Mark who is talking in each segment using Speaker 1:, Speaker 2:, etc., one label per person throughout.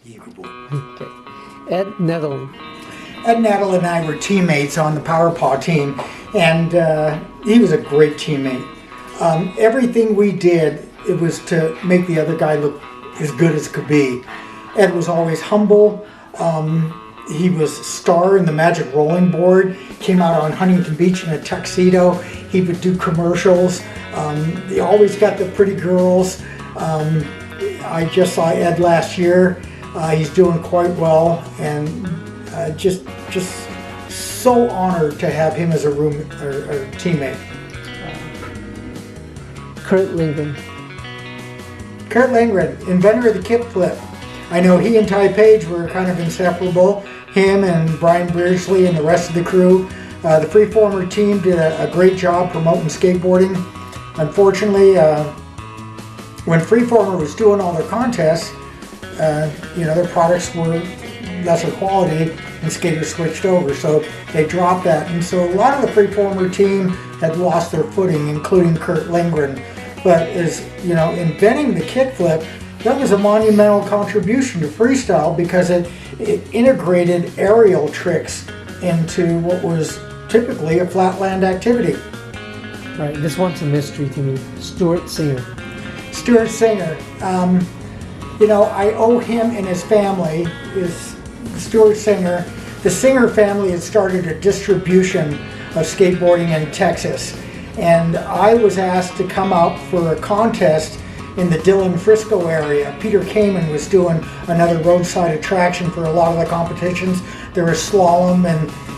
Speaker 1: Okay. Ed Netherland.
Speaker 2: Ed Nadal and I were teammates on the Power Paw team, and he was a great teammate. Everything we did, it was to make the other guy look as good as could be. Ed was always humble. He was a star in the Magic Rolling Board, came out on Huntington Beach in a tuxedo. He would do commercials. He always got the pretty girls. I just saw Ed last year. He's doing quite well, and just so honored to have him as a teammate.
Speaker 1: Kurt Lindgren.
Speaker 2: Kurt Lindgren, inventor of the kick flip. I know he and Ty Page were kind of inseparable. Him and Brian Beardsley and the rest of the crew. The Freeformer team did a great job promoting skateboarding. Unfortunately, when Freeformer was doing all their contests, their products were lesser quality, and skaters switched over, so they dropped that. And so a lot of the Freeformer team had lost their footing, including Kurt Lindgren. But as inventing the kickflip, that was a monumental contribution to freestyle because it integrated aerial tricks into what was typically a flatland activity.
Speaker 1: All right, this one's a mystery to me. Stuart Singer.
Speaker 2: Stuart Singer. I owe him and his family, is Stuart Singer. The Singer family had started a distribution of skateboarding in Texas. And I was asked to come out for a contest in the Dillon Frisco area. Peter Kamen was doing another roadside attraction for a lot of the competitions. There was slalom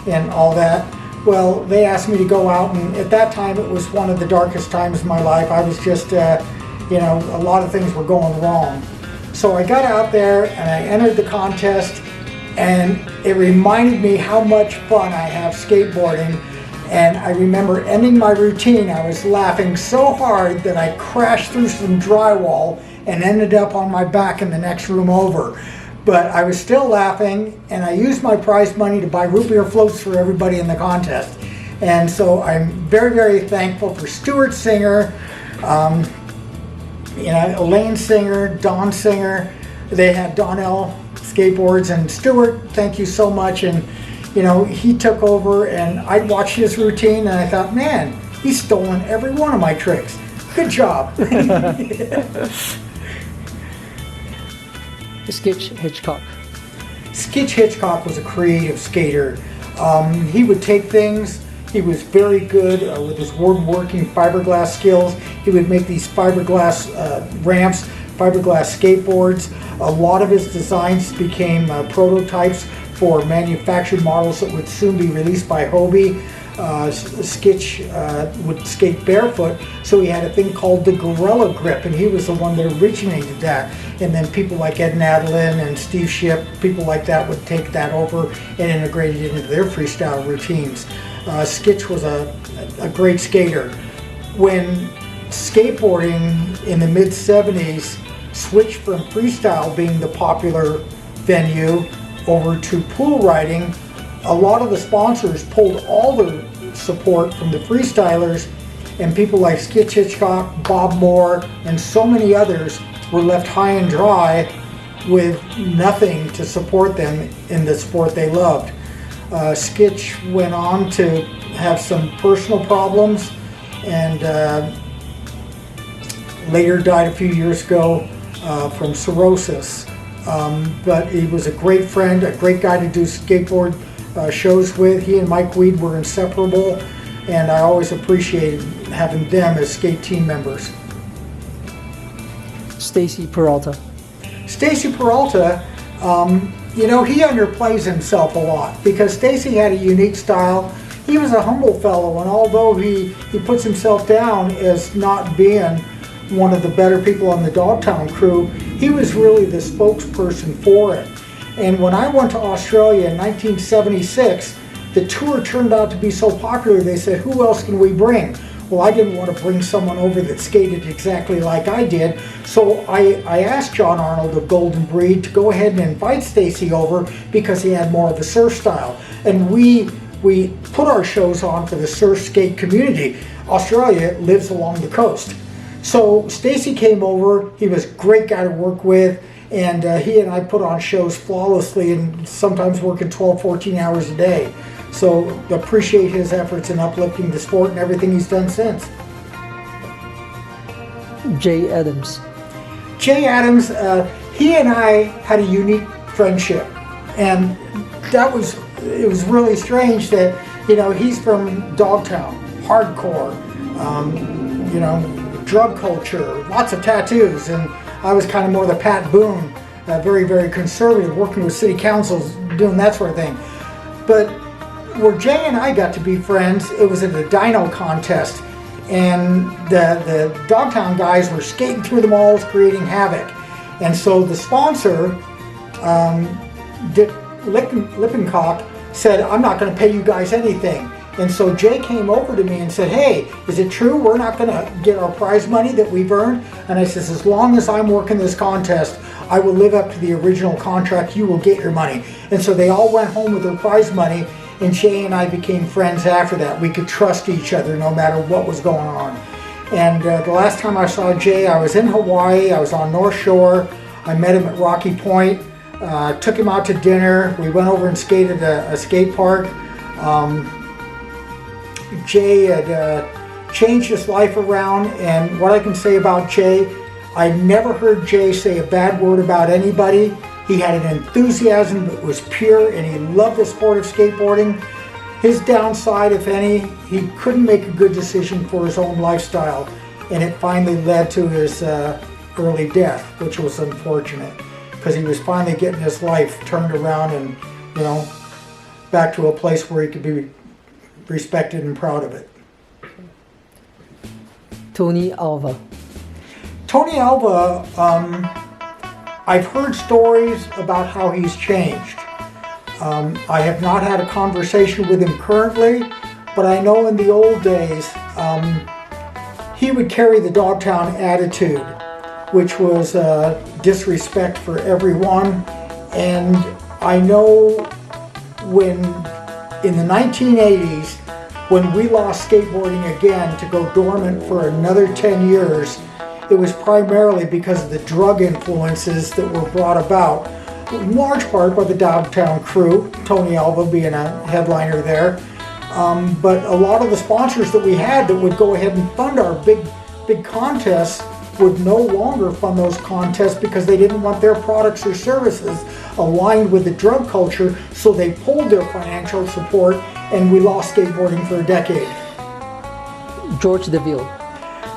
Speaker 2: and all that. Well, they asked me to go out, and at that time it was one of the darkest times of my life. I was just, a lot of things were going wrong. So I got out there and I entered the contest, and it reminded me how much fun I have skateboarding. And I remember ending my routine, I was laughing so hard that I crashed through some drywall and ended up on my back in the next room over. But I was still laughing, and I used my prize money to buy root beer floats for everybody in the contest. And so I'm very, very thankful for Stuart Singer, Elaine Singer, Don Singer. They had Donnell Skateboards, and Stuart, thank you so much. And he took over, and I'd watch his routine, and I thought, man, he's stolen every one of my tricks. Good job.
Speaker 1: Skitch Hitchcock.
Speaker 2: Skitch Hitchcock was a creative skater. He would take things. He was very good with his woodworking fiberglass skills. He would make these fiberglass ramps, fiberglass skateboards. A lot of his designs became prototypes for manufactured models that would soon be released by Hobie. Skitch would skate barefoot, so he had a thing called the Gorilla Grip, and he was the one that originated that. And then people like Ed Nadalin and Steve Shipp, people like that would take that over and integrate it into their freestyle routines. Skitch was a great skater. When skateboarding in the mid-70s switched from freestyle being the popular venue over to pool riding, a lot of the sponsors pulled all their support from the freestylers, and people like Skitch Hitchcock, Bob Moore, and so many others were left high and dry with nothing to support them in the sport they loved. Skitch went on to have some personal problems, and later died a few years ago from cirrhosis. But he was a great friend, a great guy to do skateboard shows with. He and Mike Weed were inseparable, and I always appreciated having them as skate team members.
Speaker 1: Stacy Peralta.
Speaker 2: Stacy Peralta, he underplays himself a lot because Stacy had a unique style. He was a humble fellow, and although he puts himself down as not being one of the better people on the Dogtown crew, he was really the spokesperson for it. And when I went to Australia in 1976, the tour turned out to be so popular, they said, who else can we bring? Well, I didn't want to bring someone over that skated exactly like I did, so I asked John Arnold of Golden Breed to go ahead and invite Stacy over because he had more of a surf style. And we put our shows on for the surf skate community. Australia lives along the coast. So Stacy came over. He was a great guy to work with. And he and I put on shows flawlessly and sometimes working 12, 14 hours a day. So appreciate his efforts in uplifting the sport and everything he's done since.
Speaker 1: Jay Adams.
Speaker 2: Jay Adams, he and I had a unique friendship, and it was really strange that, you know, he's from Dogtown, hardcore, you know, drug culture, lots of tattoos, and I was kind of more the Pat Boone, very, very conservative, working with city councils, doing that sort of thing. But where Jay and I got to be friends, it was at a dyno contest, and the Dogtown guys were skating through the malls, creating havoc. And so the sponsor, Dick Lippencock, said, I'm not going to pay you guys anything. And so Jay came over to me and said, hey, is it true we're not going to get our prize money that we've earned? And I says, as long as I'm working this contest, I will live up to the original contract. You will get your money. And so they all went home with their prize money, and Jay and I became friends after that. We could trust each other no matter what was going on. And the last time I saw Jay, I was in Hawaii. I was on North Shore. I met him at Rocky Point. Took him out to dinner. We went over and skated a skate park. Jay had changed his life around, and what I can say about Jay, I never heard Jay say a bad word about anybody. He had an enthusiasm that was pure, and he loved the sport of skateboarding. His downside, if any, he couldn't make a good decision for his own lifestyle, and it finally led to his early death, which was unfortunate, because he was finally getting his life turned around and, you know, back to a place where he could be respected and proud of it.
Speaker 1: Tony Alva.
Speaker 2: Tony Alva, I've heard stories about how he's changed. I have not had a conversation with him currently, but I know in the old days he would carry the Dogtown attitude, which was disrespect for everyone. And I know when in the 1980s, when we lost skateboarding again to go dormant for another 10 years, it was primarily because of the drug influences that were brought about, in large part by the Dogtown crew, Tony Alva being a headliner there. But a lot of the sponsors that we had that would go ahead and fund our big contests would no longer fund those contests because they didn't want their products or services aligned with the drug culture, so they pulled their financial support, and we lost skateboarding for a decade.
Speaker 1: George DeVille.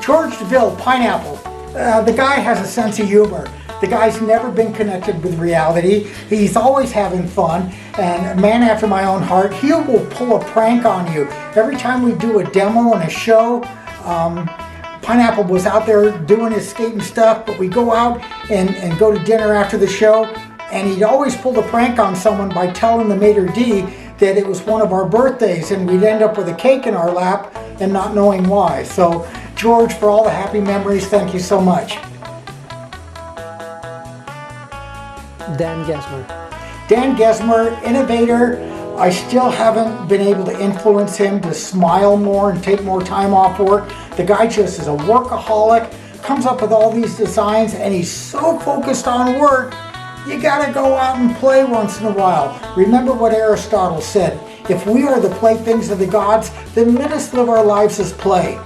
Speaker 2: George DeVille, Pineapple. The guy has a sense of humor. The guy's never been connected with reality. He's always having fun, and a man after my own heart. He will pull a prank on you. Every time we do a demo and a show, Pineapple was out there doing his skating stuff, but we go out and go to dinner after the show, and he'd always pull the prank on someone by telling the maitre d' that it was one of our birthdays, and we'd end up with a cake in our lap and not knowing why. So, George, for all the happy memories, thank you so much.
Speaker 1: Dan Gesmer.
Speaker 2: Dan Gesmer, innovator. I still haven't been able to influence him to smile more and take more time off work. The guy just is a workaholic, comes up with all these designs, and he's so focused on work, you gotta go out and play once in a while. Remember what Aristotle said, if we are the playthings of the gods, then let us live our lives as play.